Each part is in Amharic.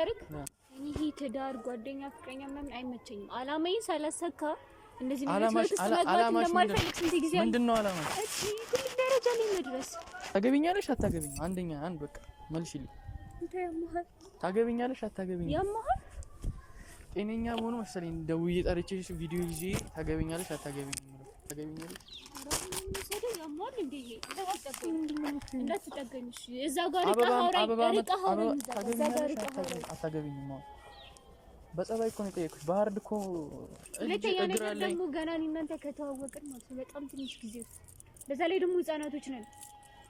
ልንገርክ እኔ ትዳር ጓደኛ ፍቅረኛ ምናምን አይመቸኝም። አላማዬ ሳላሰካ እንደዚህ ነው እንደማልፈልግ ስንት ጊዜ ምንድነው አላማሽ? እሺ ትልቅ ደረጃ ላይ መድረስ። ታገቢኛለሽ አታገቢኝ? አንደኛ አንድ በቃ መልሽልኝ። እንተ ያማህ ታገቢኛለሽ አታገቢኝ? ያማህ ጤነኛ መሆኑ መሰለኝ ደውዬ ጠርቼሽ ቪዲዮ ይዤ ታገቢኛለሽ አታገቢኝ? ታገቢኛለሽ ያማል እንዴ? እንዳትጠገኝሽ እዛ ጋር አታገቢኝም? በጸባይ እኮ ነው የጠየኩሽ። ባህርድ እኮ እግር አለኝ ደግሞ ገና እናንተ ከተዋወቅን ማለት ነው በጣም ትንሽ ጊዜ ውስጥ በዛ ላይ ደግሞ ህፃናቶች ነን።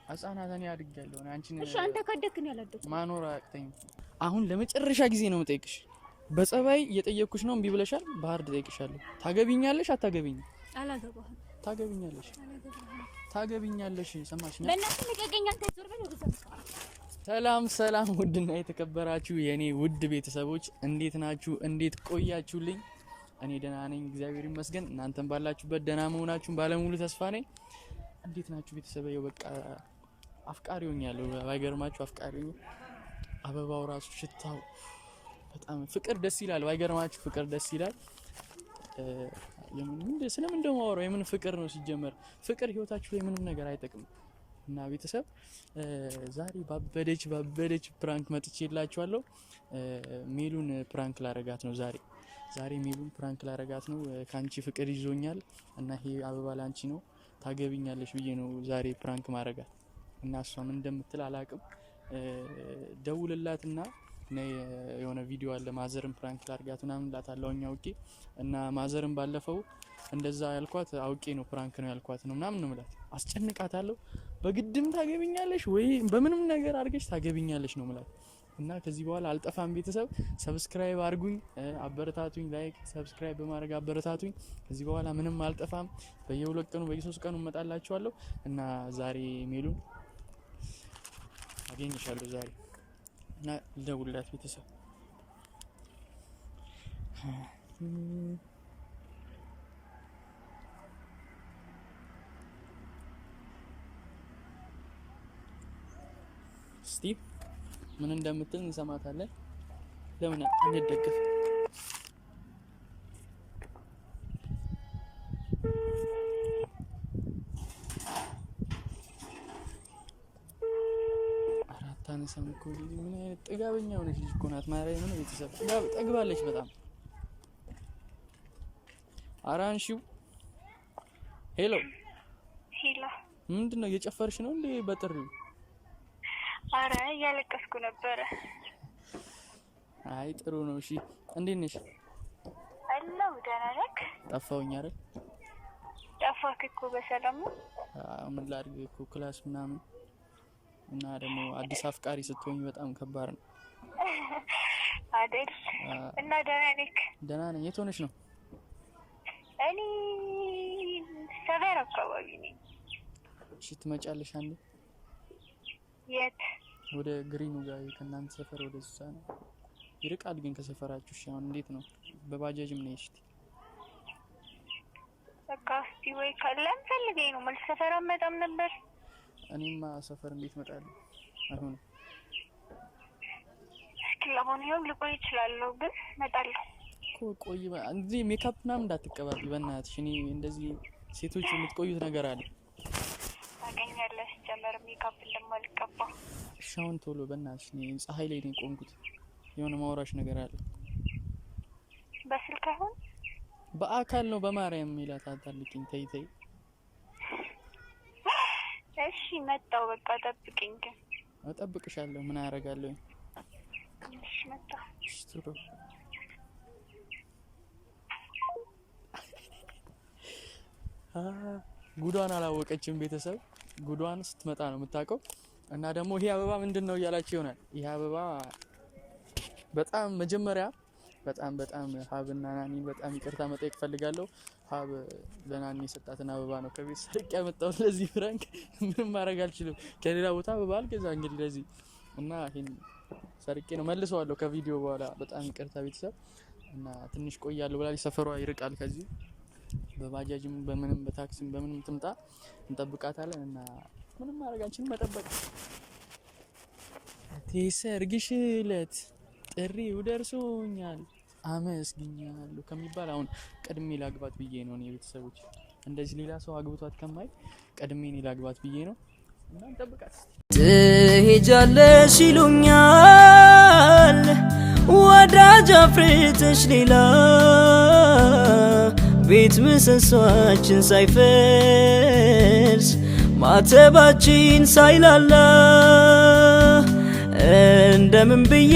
ህፃናት እኔ አድጌያለሁ። እሺ አንተ ካደግን ያላደግኩ ማኖር አያቅተኝም። አሁን ለመጨረሻ ጊዜ ነው የምጠይቅሽ። በጸባይ እየጠየኩሽ ነው፣ እምቢ ብለሻል። ባህርድ ጠይቅሻለሁ። ታገቢኛለሽ አታገቢኝም? አላገባህም። ታገቢኛለሽ ሰማሽኝ? በእናትህ ልቀቀኝ። አንተ ዞር በል ወደዛ። ሰላም ውድና የተከበራችሁ የኔ ውድ ቤተሰቦች እንዴት ናችሁ? እንዴት ቆያችሁልኝ? እኔ ደህና ነኝ እግዚአብሔር ይመስገን። እናንተም ባላችሁበት ደህና መሆናችሁን ባለሙሉ ተስፋ ነኝ። እንዴት ናችሁ ቤተሰብ? በቃ አፍቃሪ ሆኛለሁ። ባይገርማችሁ አፍቃሪ ሆኜ አበባው ራሱ ሽታው በጣም ፍቅር ደስ ይላል። ባይገርማችሁ ፍቅር ደስ ይላል። ስለምን እንደማወራው የምን ፍቅር ነው ሲጀመር? ፍቅር ህይወታችሁ ላይ ምንም ነገር አይጠቅም። እና ቤተሰብ ዛሬ ባበደች ፕራንክ መጥቼላችኋለሁ። ሜሉን ፕራንክ ላረጋት ነው ዛሬ ሜሉን ፕራንክ ላረጋት ነው። ካንቺ ፍቅር ይዞኛል እና ይሄ አበባ ላንቺ ነው ታገቢኛለሽ ብዬ ነው ዛሬ ፕራንክ ማረጋት። እና እሷ ምን እንደምትል አላቅም። ደውልላትና የሆነ ቪዲዮ አለ ማዘርን ፕራንክ ላርጋት ምናምን ላታለውኝ አውቄ እና ማዘርን ባለፈው እንደዛ ያልኳት አውቄ ነው ፕራንክ ነው ያልኳት ነው ምናምን ነው ማለት አስጨንቃታለሁ። በግድም ታገቢኛለሽ ወይ በምንም ነገር አድርገሽ ታገቢኛለሽ ነው ማለት እና ከዚህ በኋላ አልጠፋም። ቤተሰብ ሰብስክራይብ አድርጉኝ፣ አበረታቱኝ። ላይክ ሰብስክራይብ በማድረግ አበረታቱኝ። ከዚህ በኋላ ምንም አልጠፋም። በየሁለት ቀኑ በየሶስት ቀኑ እመጣላችኋለሁ እና ዛሬ ሜሉን አገኝሻለሁ ዛሬ እና ልደውልላት ቤተሰብ እስቲ ምን እንደምትል እንሰማታለን። ለምን እንደደገፍ አራታነሰም እኮ ምን አይነት ጥጋበኛ ሆነሽ ልጅ እኮ ናት። ማርያም ምን ቤተሰብ ጠግባለች በጣም። አራንሺው ሄሎ ምንድነው እየጨፈርሽ ነው እንዴ በጥሪው? አረ እያለቀስኩ ነበር። አይ ጥሩ ነው። እሺ እንዴት ነሽ? አላው ደህና ነህ? ጠፋሁኝ አይደል? ጠፋክ እኮ በሰላም ነው? ምን ላድርግ እኮ ክላስ ምናምን እና ደግሞ አዲስ አፍቃሪ ስትሆኝ በጣም ከባድ ነው አይደል? እና ደህና ነህ? ደህና ነኝ። የት ሆነሽ ነው? እኔ ሰፈር አካባቢ ነኝ። እሺ ትመጫለሽ አንዴ? የት? ወደ ግሪኑ ጋር ከእናንተ ሰፈር ወደዛ ነው። ይርቃል ግን ከሰፈራችሁ። እሺ አሁን እንዴት ነው? በባጃጅም ነው እሺ? በቃ እስቲ ወይ ካለም ፈልገኝ ነው መልስ ሰፈር አመጣም ነበር። እኔማ ሰፈር እንዴት እመጣለሁ? አይሆንም። እስኪ ለማንኛውም ልቆይ እችላለሁ ግን እመጣለሁ እኮ። ቆይ እንዴ ሜካፕ ምናምን እንዳትቀባቢ በእናትሽ። እኔ እንደዚህ ሴቶች የምትቆዩት ነገር አለ። ታገኛለሽ ጀመር ሜካፕ እንደማልቀባ። እሺ አሁን ቶሎ በእናትሽ። እኔ ፀሐይ ላይ ነኝ ቆምኩት። የሆነ ማውራሽ ነገር አለ። በስልክ አሁን በአካል ነው በማርያም ሚላት አታልቂኝ። ተይ እሺ መጣው በቃ ጠብቂኝ። ግን እጠብቅሻለሁ። ምን አደርጋለሁ? እሺ መጣው። እሺ ቶሎ ጉዷን አላወቀችም ቤተሰብ። ጉዷን ስትመጣ ነው የምታውቀው። እና ደግሞ ይሄ አበባ ምንድነው እያላችሁ ይሆናል። ይሄ አበባ በጣም መጀመሪያ በጣም ሀብና ናኒ በጣም ይቅርታ መጠየቅ ፈልጋለሁ። ሀብ ለናኒ የሰጣትን አበባ ነው ከቤት ሰርቄ ያመጣሁት ለዚህ ፍራንክ። ምንም ማድረግ አልችልም። ከሌላ ቦታ አበባ አልገዛ እንግዲህ ለዚህ እና ይሄን ሰርቄ ነው መልሰዋለሁ ከቪዲዮ በኋላ። በጣም ይቅርታ ቤተሰብ። እና ትንሽ ቆያለሁ ብላለች። ሰፈሯ ይርቃል ከዚህ። በባጃጅም በምንም በታክሲም በምንም ትምጣ እንጠብቃታለን። እና ምንም ማድረግ አንችልም መጠበቅ። ተሰርግሽ ለት ጥሪው ደርሶኛል አመስግኛለሁ ከሚባል አሁን ቀድሜ ላግባት ብዬ ነው እኔ ቤተሰቦች እንደዚህ ሌላ ሰው አግብቷት ከማይ ቀድሜ እኔ ላግባት ብዬ ነው እና እንጠብቃት ትሄጃለሽ ይሉኛል ወዳጅ አፍርተሽ ሌላ ቤት ምሰሷችን ሳይፈርስ ማተባችን ሳይላላ እንደምን ብዬ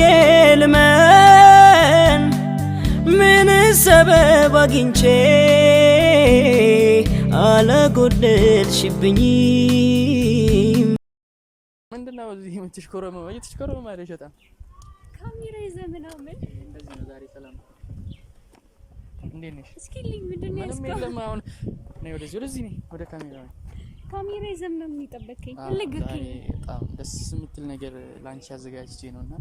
ልመን ምን ሰበብ አግኝቼ አላጎደልሽብኝም ምንድነው እዚህ የምትሽኮረመው ማለት በጣም ካሜራ ይዘህ ምናምን እንደዚህ ነው ዛሬ ሰላም እንዴት ነሽ እስኪ ልኝ ምንድነው ምንም የለም አሁን ነይ ወደዚህ ነኝ ወደ ካሜራ ይዘህ ምን የሚጠበቀኝ ልግከኝ በጣም ደስ የምትል ነገር ላንቺ አዘጋጅቼ ነውና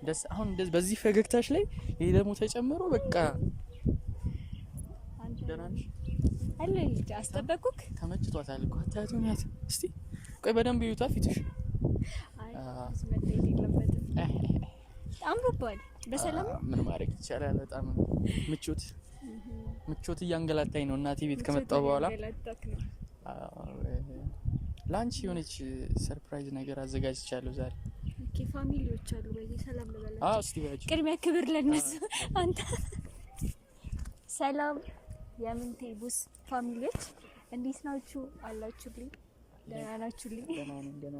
ደስ አሁን በዚህ ፈገግታሽ ላይ ይሄ ደግሞ ተጨምሮ በቃ አንተ ደህና ነሽ አለ ልጅ አስጠበቁክ ተመችቷታል እኮ አታዩት ያት እስቲ ቆይ በደንብ ይዩታ ፊትሽ አይ ስመጣኝ የለበትም አምሮባል በሰላም ምን ማድረግ ይቻላል በጣም ምቾት እያንገላታኝ ነው እናቴ ቤት ከመጣው በኋላ ላንቺ የሆነች ሰርፕራይዝ ነገር አዘጋጅቻለሁ ዛሬ ኦኬ ፋሚሊዎች አሉ በዚህ ሰላም ለበላችሁ እስቲ ባጭ ቅድሚያ ክብር ለነሱ አንተ ሰላም የምንቴቡስ ፋሚሊዎች እንዴት ናችሁ አላችሁልኝ ደህና ናችሁልኝ ደህና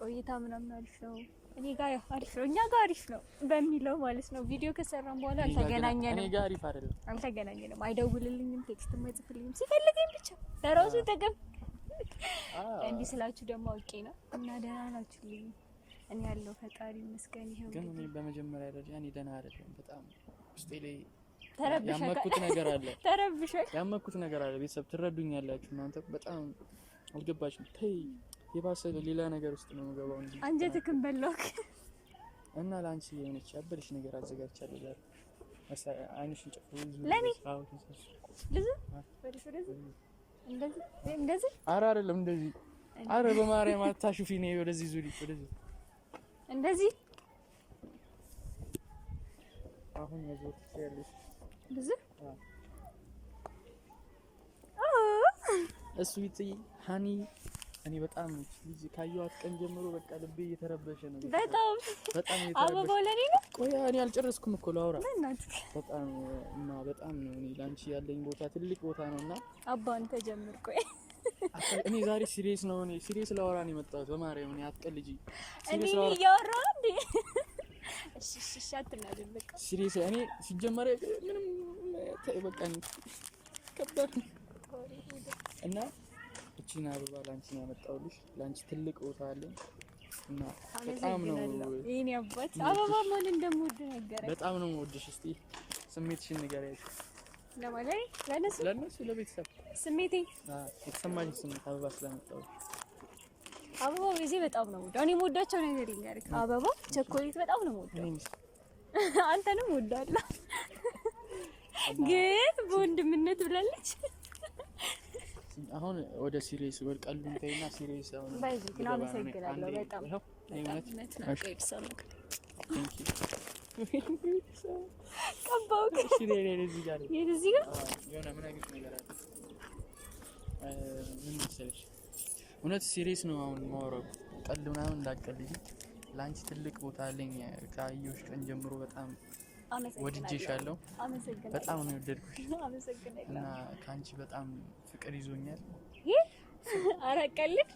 ቆይታ ምናምን አሪፍ ነው እኔ ጋር አሪፍ ነው እኛ ጋር አሪፍ ነው በሚለው ማለት ነው ቪዲዮ ከሰራን በኋላ አልተገናኘንም እኔ ጋር አሪፍ አይደለም አልተገናኘንም አይደውልልኝም ቴክስትም አይጽፍልኝም ሲፈልገኝ ብቻ ለራሱ ተቀም እንዲህ ስላችሁ ደግሞ አውቄ ነው እና ደህና ናችሁልኝ እኔ ያለው ፈጣሪ ይመስገን ይሄው ግን እኔ በመጀመሪያ ደረጃ እኔ ደህና አይደለም በጣም ውስጤ ላይ ያመኩት ነገር አለ ቤተሰብ ትረዱኛላችሁ እናንተ በጣም አልገባችም ተይ የባሰ ሌላ ነገር ውስጥ ነው የምገባው እንጂ አንጀትክን በላክ እና ላንቺ የሆነች ያበልሽ ነገር አዘጋጅቻለሁ ዛሬ አይንሽን ጨፍሩ ለኔ ልጅ እንደዚህ ኧረ አይደለም እንደዚህ ኧረ በማርያም አታሹፊ ነይ ወደዚህ ዙሪ ወደዚህ እንደዚህ አሁን ያዘው ትችያለሽ ልጅ እሱ ይጥይ ሃኒ እኔ በጣም ልጅ ካየኋት ቀን ጀምሮ በቃ ልቤ እየተረበሸ ነው በጣም እየተረበሸ አበባው ለኔ ነው ቆይ እኔ አልጨረስኩም እኮ ላውራ በጣም እና በጣም ነው እኔ ላንቺ ያለኝ ቦታ ትልቅ ቦታ ነውና አባን ተጀምር ቆይ እኔ ዛሬ ሲሪየስ ነው እኔ ሲሪየስ ላውራ ነው የመጣሁት በማርያም እኔ አትቀልጂ ሲሪየስ ላውራ እኔ ያወራው እንዴ እሺ አትናደድ በቃ ሲሪየስ እኔ ሲጀመር ምንም በቃ ከባድ እና እቺና አበባ ላንቺ ነው ያመጣሁልሽ ላንቺ ትልቅ ቦታ አለኝ እና በጣም ነው የኔ አባት አበባ ማን እንደምወድ ነገረኝ በጣም ነው የምወድሽ እስቲ ስሜትሽን ንገሪያት ለነሱ ለቤተሰብ ስሜቴ የተሰማኝ ስሜት አበባ ስለመጣሁ አበባ በዚህ በጣም ነው የምወደው እኔ የምወዳቸው ነገር ይኛርክ አበባ ቸኮሌት በጣም ነው የምወደው አንተንም ወዳለሁ ግን በወንድምነት ብላለች አሁን ወደ ሲሪየስ ወልቀሉን ተይና ሲሪየስ አሁን ባይዝና መሰግናለሁ በጣም እውነት ነው ከይብሰልክ ቀባው ሲሪየስ እዚህ ጋር የሆነ ምን አይነት ነገር አለ ምን መሰለሽ እውነት ሲሪየስ ነው አሁን ማወራው ቀልድ ምናምን እንዳቀልጂ ላንቺ ትልቅ ቦታ አለኝ ካየሁሽ ቀን ጀምሮ በጣም ወድጄሻለሁ በጣም ነው የወደድኩሽ እና ካንቺ በጣም ፍቅር ይዞኛል አረቀልክ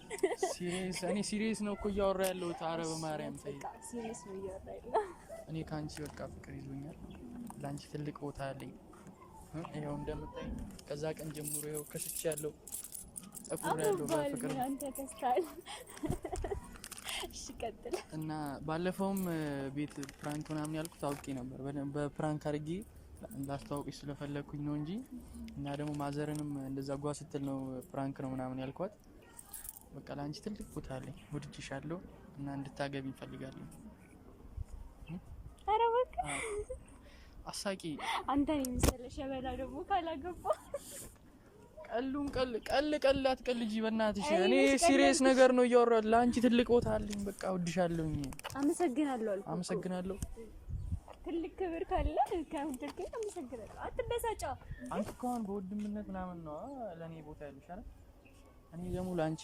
ሲሪየስ ነው እኮ እያወራ ያለው ታረ በማርያም ተይ ሲሪየስ ነው እያወራ ያለው እኔ ካንቺ በቃ ፍቅር ይዞኛል ላንቺ ትልቅ ቦታ አለኝ ይሄው እንደምታይ ከዛ ቀን ጀምሮ ይሄው ከስቻለሁ ጸጉር ያለው በፍቅር አንተ ከስታል እሺ ቀጥል እና ባለፈውም ቤት ፕራንክ ምናምን ያልኩት አውቄ ነበር በፕራንክ አድርጌ እንዳስተዋውቅሽ ስለፈለኩኝ ነው እንጂ እና ደግሞ ማዘርንም እንደዛ ጓ ስትል ነው ፕራንክ ነው ምናምን ያልኳት በቃ ላንቺ ትልቅ ቦታ አለኝ ወድጄሻለሁ እና እንድታገቢኝ ፈልጋለሁ ኧረ በቃ አሳቂ አንተ ነኝ መሰለሽ ሸበላ ደግሞ ካላገባ ቀል አትቀልጂ በእናትሽ። እኔ ሲሪየስ ነገር ነው እያወራሁ። ለአንቺ ትልቅ ቦታ አለኝ። በቃ እወድሻለሁ። አመሰግናለሁ። ትልቅ ክብር ካለ ከወደድከኝ አመሰግናለሁ። አትበሳጫ። አንቺ እኮ አሁን በወንድምነት ምናምን ነው ለኔ ቦታ ያለሽ አይደል? እኔ ደግሞ ለአንቺ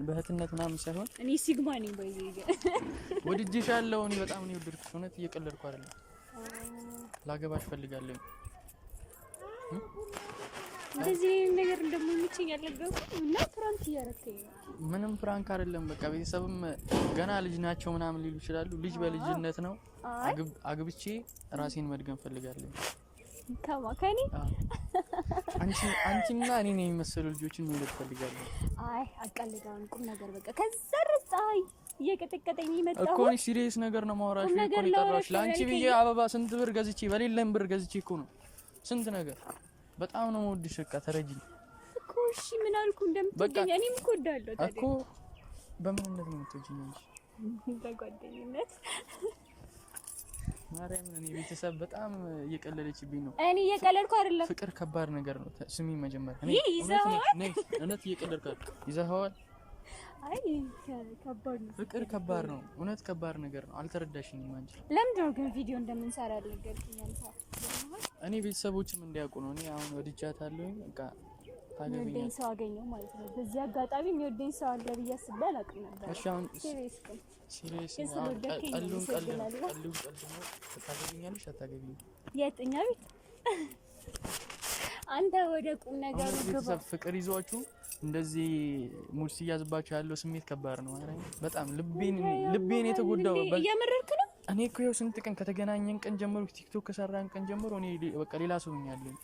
በእህትነት ምናምን ሳይሆን እኔ ሲግማ ነኝ። በዚህ ወድጄሻለሁ። እኔ በጣም ነው የወደድኩሽ። እውነት እየቀለድኩ አይደለም። ላገባሽ ፈልጋለሁ። እንደዚህ ነገር እንደምንችኝ ያለገርኩ እና ፍራንክ እያረከኝ ነው። ምንም ፍራንክ አይደለም። በቃ ቤተሰብም ገና ልጅ ናቸው ምናምን ሊሉ ይችላሉ። ልጅ በልጅነት ነው። አግብቼ ራሴን መድገም ፈልጋለሁ። ከማከኒ አንቺና እኔ ነኝ የሚመስሉ ልጆችን መውለድ ፈልጋለሁ። አይ አቀልዳውን ቁም ነገር በቃ ከዛ ረጻይ እየቀጠቀጠኝ ይመጣው እኮ ነው። ሲሪየስ ነገር ነው ማውራሽ። እኮ ነው የጠራሁሽ። ለአንቺ ብዬ አበባ ስንት ብር ገዝቼ በሌለም ብር ገዝቼ እኮ ነው ስንት ነገር። በጣም ነው የምወድሽ። በቃ ተረጂኝ እኮ። እሺ ምን አልኩ እንደምትወጂኝ? እኔም እኮ እወዳለሁ። ታዲያ እኮ በምንነት ነው የምትወጂኝ እንጂ በጓደኝነት። ማርያምን እኔ ቤተሰብ በጣም እየቀለለችብኝ ነው። እኔ እየቀለድኩ አይደለም። ፍቅር ከባድ ነገር ነው። ስሚ መጀመሪያ እኔ እውነት እየቀለድኩ አይደል? ይዘኸዋል። አይ ከባድ ነው። ፍቅር ከባድ ነው። እውነት ከባድ ነገር ነው። አልተረዳሽኝም አንቺ። ለምንድን ነው ግን ቪዲዮ እንደምንሰራ ያልነገርኩኝ አንተ? እኔ ቤተሰቦችም እንዲያውቁ ነው። እኔ አሁን ወድጃታለሁኝ። በቃ ታገቢኝ ሰው አገኘው ማለት ነው። በዚህ አጋጣሚ የሚወደኝ ሰው አለ ብዬ አስቤ አላውቅም ነበር። እሺ አሁን ሲሪየስ ቀልዱን ታገቢኛለሽ አታገቢኝ? የትኛ ቤት አንተ ወደ ቁም ነገር ግባ። ፍቅር ይዟችሁ እንደዚህ ሙድ ሲያዝባችሁ ያለው ስሜት ከባድ ነው። በጣም ልቤን የተጎዳው እየመረርክ ነው። እኔ እኮ ይኸው ስንት ቀን ከተገናኘን ቀን ጀምሮ ቲክቶክ ከሰራን ቀን ጀምሮ እኔ በቃ ሌላ ሰው ሆኛለሁ።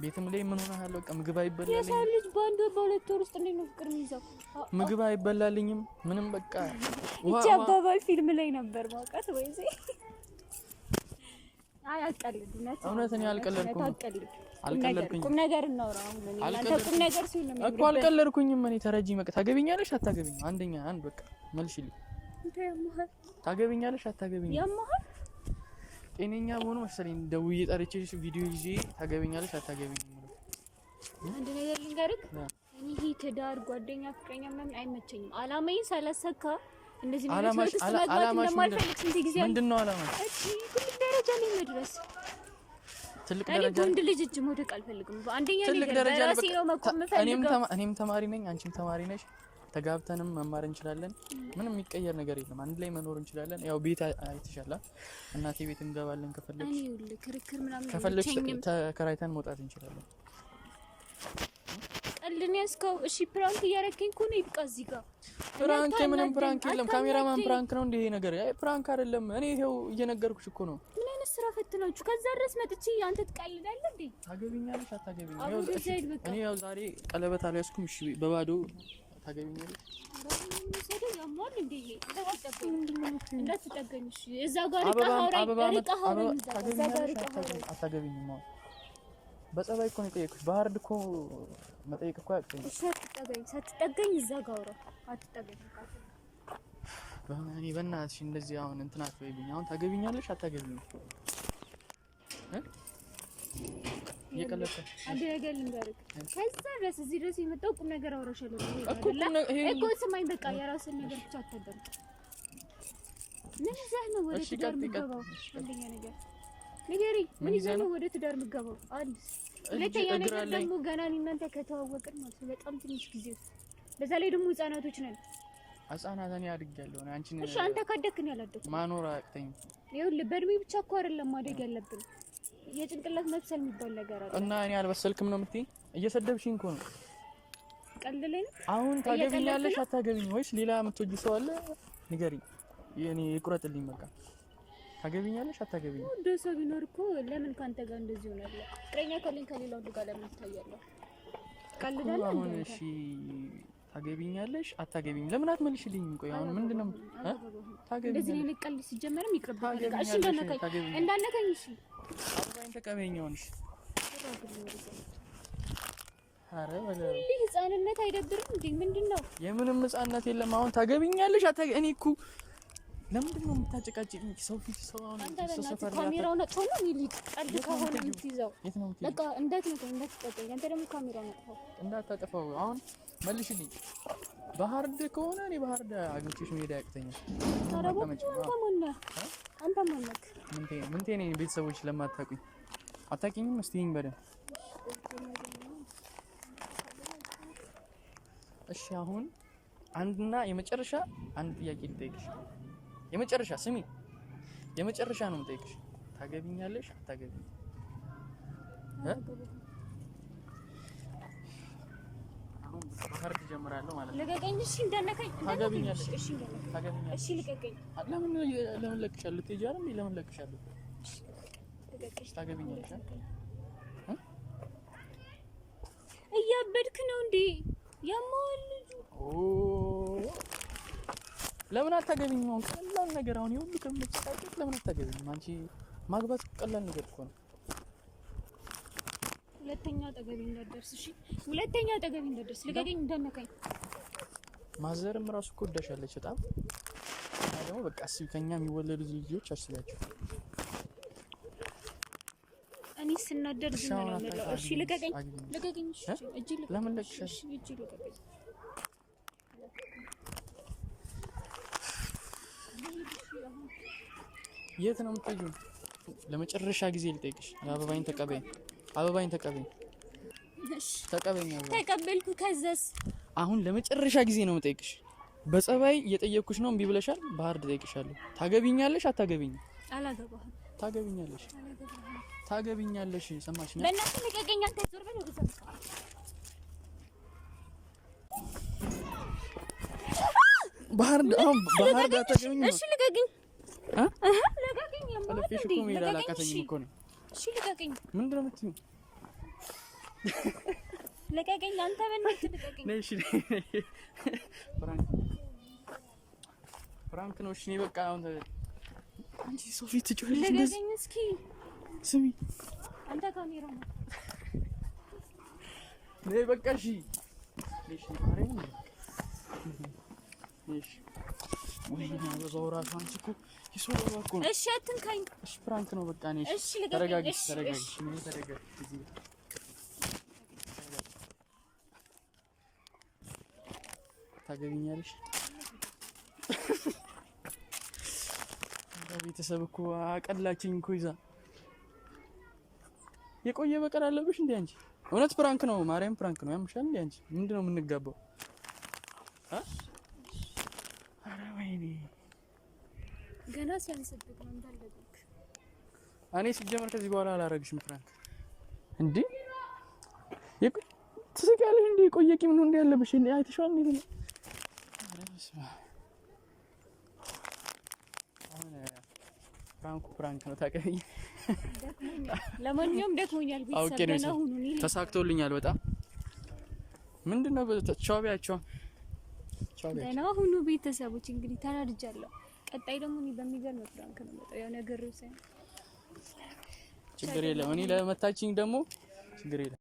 ቤትም ላይ ምን ሆነሃል? በቃ ምግብ አይበላልኝም። የሰው ልጅ በአንድ በሁለት ወር ውስጥ እንዴት ነው ፍቅር የሚይዘው? ምግብ አይበላልኝም ምንም በቃ እቺ አባባል ፊልም ላይ ነበር ማውቃት ወይ እዚህ። አይ አልቀልድ እውነት እኔ አልቀለድኩም። ቁም ነገር እናውራ። አሁን አንተ ቁም ነገር ሲሆን ነው እኮ አልቀለድኩኝም። እኔ ተረጂኝ። በቃ ታገቢኛለሽ አታገቢኝ? አንድ በቃ መልሽልኝ። እንተ ያማህ ታገቢኛለሽ አታገቢኝ? ያማህ ጤነኛ ሆኖ መሰለኝ ደውዬ ጠርቼሽ ቪዲዮ ይዤ ታገቢኛለሽ አታገቢኝ? አንድ ነገር ልንገርህ። እኔ ይሄ ትዳር ጓደኛ ፍቅረኛ ምናምን አይመቸኝም። አላማዬን ሳላሳካ እንደዚህ ነገር እንደማልፈልግ ስንት ጊዜ ምንድነው አላማሽ? እሺ ትልቅ ደረጃ ላይ መድረስ። ትልቅ ደረጃ ወንድ ልጅ እጅ መውደቅ አልፈልግም። አንደኛ ነገር በራሴ ነው መቆም የምፈልገው። እኔም ተማሪ ነኝ፣ አንቺም ተማሪ ነሽ። ተጋብተንም መማር እንችላለን። ምንም የሚቀየር ነገር የለም። አንድ ላይ መኖር እንችላለን። ያው ቤት አይተሻላ። እናቴ ቤት እንገባለን ከፈለግሽ። እኔ ሁሉ ክርክር ምናምን ከፈለግሽ ተከራይተን መውጣት እንችላለን። ቀልድን ያዝከው። እሺ ፕራንክ እያረከኝ እኮ ነው። ይብቃ እዚህ ጋር ፕራንክ። ምንም ፕራንክ የለም። ካሜራማን ፕራንክ ነው እንዴ ይሄ ነገር? አይ ፕራንክ አይደለም። እኔ ይሄው እየነገርኩሽ እኮ ነው። ምን አይነት ስራ ፈትናችሁ ከዛ ድረስ መጥቼ አንተ ትቀልዳለህ እንዴ? ታገቢኛለሽ አታገቢኝ? እኔ ያው ዛሬ ቀለበት አልያዝኩም። እሺ በባዶ ታገቢኛለሽ? ያሟል እንዴ? እንዳትጠገኝ እሺ። እዛ ጋር አታገቢኝም? በጸባይ እኮ ነው የጠየኩሽ። በሀርድ እኮ መጠየቅ እኮ ያቅተኝ። ሳትጠገኝ እዛ ጋር አውራ። አትጠገኝ። እኔ በእናትሽ እንደዚህ አሁን እንትን አትበይብኝ። አሁን ታገቢኛለሽ አታገቢኝም? እየቀለድኩ አንድ ነገር ልንገርህ። ከዛ ድረስ እዚህ ድረስ የመጣው ቁም ነገር አውራሻለሁ እኮ ስማኝ። በቃ የራስን ነገር ብቻ አታደርግ። ምን ይዘህ ነው ወደ ትዳር የምትገባው? አንደኛ ነገር ንገሪኝ። ምን ይዘህ ነው ወደ ትዳር የምትገባው? አንድ ሁለተኛ ነገር ደግሞ ገና እናንተ ከተዋወቅን ማለት ነው በጣም ትንሽ ጊዜ ውስጥ፣ በዛ ላይ ደግሞ ህፃናቶች ነን። ህፃናት እኔ አድጌያለሁ። አንቺ እሺ አንተ ካደግክ ነው ያላደግኩት። ማኖር አያቅተኝም። ይኸውልህ በእድሜ ብቻ እኮ አይደለም ማደግ ያለብን፣ የጭንቅላት መብሰል የሚባል ነገር አለ። እና እኔ አልበሰልክም ነው የምትይኝ? እየሰደብሽኝ እኮ ነው። ቀልድ ላይ ነው። አሁን ታገቢኛለሽ አታገቢኝ? ወይስ ሌላ የምትወጂው ሰው አለ? ንገሪኝ። የኔ ይቁረጥልኝ በቃ። ታገቢኛለሽ አታገቢኝ? ወደ ሰው ቢኖር እኮ ለምን ካንተ ጋር እንደዚህ ሆናለ? ፍቅረኛ ካለኝ ከሌላ ወንድ ጋር ለምን ትታያለህ? ቀልዳለህ። አሁን እሺ ታገቢኛለሽ አታገቢኝ? ለምን አትመልሽልኝ? ቆይ አሁን ምንድነው ታገቢኝ? እንደዚህ ነው ቀልድ ሲጀመርም ይቅርብህ። እሺ እንዳነካኝ እሺ አባይን ተቀበይኛውንሽ። አረ ወለ ህፃንነት አይደብርም እንዴ? ምንድነው? የምንም ህፃንነት የለም። አሁን ታገቢኛለሽ እኔ እኮ ለምንድን ነው የምታጨቃጭቅኝ? ሰው ፊት ሰው አሁን ሰው ሰፈር ላይ ካሜራውን ነጥፎ ነው ይልቅ ቀልድ ከሆነ የምትይዘው በቃ እንዴት ነው እንዳትጠቀኝ። አንተ ደግሞ ካሜራውን ነጥፎ እንዳታጠፋው። አሁን መልሽልኝ። ባህርድ ከሆነ እኔ ባህርድ አግኝቼሽ መሄድ ያቅተኛል። አንተ ማነክ? ምንቴ ነኝ። ቤተሰቦች ለማታውቁኝ አታውቂኝም። እስቲ ይኝ በደንብ እሺ። አሁን አንድና የመጨረሻ አንድ ጥያቄ ልጠይቅሽ። የመጨረሻ ስሚ፣ የመጨረሻ ነው የምጠይቅሽ። ታገቢኛለሽ አታገቢኝ? አሁን ባህር ትጀምራለህ ማለት ነው። ልቀቀኝ። እሺ እንዳነካኝ ታገቢኛለሽ? እሺ ታገቢኛለሽ? እሺ ልቀቀኝ። ለምን ለቅሻለሁ? ትሄጂ አይደል? ለምን ለቅሻለሁ? ልቀቀኝ። ታገቢኛለሽ? እያበድክ ነው እንዴ? ያማል ልጁ። ለምን አታገቢኝም? አሁን ቀላል ነገር አሁን ይሁን ከምትጨቃጨቅ ለምን አታገቢኝም? አንቺ ማግባት ቀላል ነገር እኮ ነው። ሁለተኛ አጠገቤ እንዳትደርስ እሺ? ሁለተኛ አጠገቤ እንዳትደርስ። ልቀቀኝ፣ እንዳነካኝ። ማዘርም ራሱ እኮ ወዳሻለች በጣም። እና ደግሞ በቃ አስቢ፣ ከኛ የሚወለዱ ልጆች አስቢያቸው። እኔ ስናደድ ዝም ነው የምለው። እሺ ልቀቀኝ፣ ልቀቀኝ። እሺ እጅ ልቀቀኝ። ለምን ለቅሻለሽ? እሺ እጅ ልቀቀኝ። የት ነው የምትሄጂው? ለመጨረሻ ጊዜ ልጠይቅሽ። አበባይን ተቀበይኝ፣ አበባይን ተቀበይኝ። እሺ ተቀበይኝ። ተቀበልኩ። ከዛስ? አሁን ለመጨረሻ ጊዜ ነው የምጠይቅሽ። በጸባይ እየጠየቅኩሽ ነው፣ እምቢ ብለሻል። ባህር ትጠይቅሻለሁ። ታገቢኛለሽ አታገቢኝ? አላገባህም። ታገቢኛለሽ? አላገባህም። ታገቢኛለሽ? ሰማሽኝ? በእናትህ ልቀቀኝ። አንተ ዞር በል ወደ እዛ። ባህር አሁን ባህር ዳር ታገቢኝ? እሺ ልቀቀኝ። ልቀቀኝ። አለፌሽ እኮ መሄድ አላቃተኝም እኮ ነው። እሺ ልቀቀኝ። ምንድን ነው የምትይው? ልቀቀኝ። አንተ በእናትህ ልቀቀኝ። ነይ እሺ። ፍራንክ ነው። እሺ በቃ አሁን አንቺ ሰው ፊት ትጮያለሽ እንደዚህ። ልቀቀኝ እስኪ። ስሚ አንተ ካሜራ ነው። ነይ በቃ እሺ። እሺ ማረኝ። እሺ ወይኔ አበባው ራሱ አንቺ እኮ ይሶራ እኮ ነው። እሺ አትንካኝ። እሺ ፍራንክ ነው በቃ ነይ። እሺ ልቀቀኝ። ተረጋጊ፣ እሺ ተረጋጊ። ምን ተረጋጊ። እዚህ ታገቢኛለሽ? ቤተሰብ እኮ አቀላችኝ እኮ ይዛ። የቆየ በቀል አለብሽ እንዴ አንቺ? እውነት ፍራንክ ነው፣ ማርያም ፍራንክ ነው። ያምሻል እንዴ አንቺ? ምንድነው የምንጋባው? ኧረ ወይኔ ገና ሲያንስብክ ነው እንዳልደግክ። እኔ ሲጀመር ከዚህ በኋላ አላረግሽም ፍራንክ። እንዴ ትስቂያለሽ እንዴ? የቆየ ቂም ነው እንዴ ያለብሽ? እንዴ አይተሽዋል እንዴ? ፍራንክ ነው ታውቂኝ። ለማንኛውም ደክሞኛል። ቤተሰብ ነው ሁኑ። ተሳክቶልኛል በጣም። ምንድነው ቻው ቢያቸው። ደህና ሁኑ ቤተሰቦች። እንግዲህ ተናድጃለሁ። ቀጣይ ደግሞ እኔ በሚገርም ፍራንክ ነው የምመጣው። ያው ነገር ችግር የለም። እኔ ለመታችኝ ደግሞ ችግር የለም።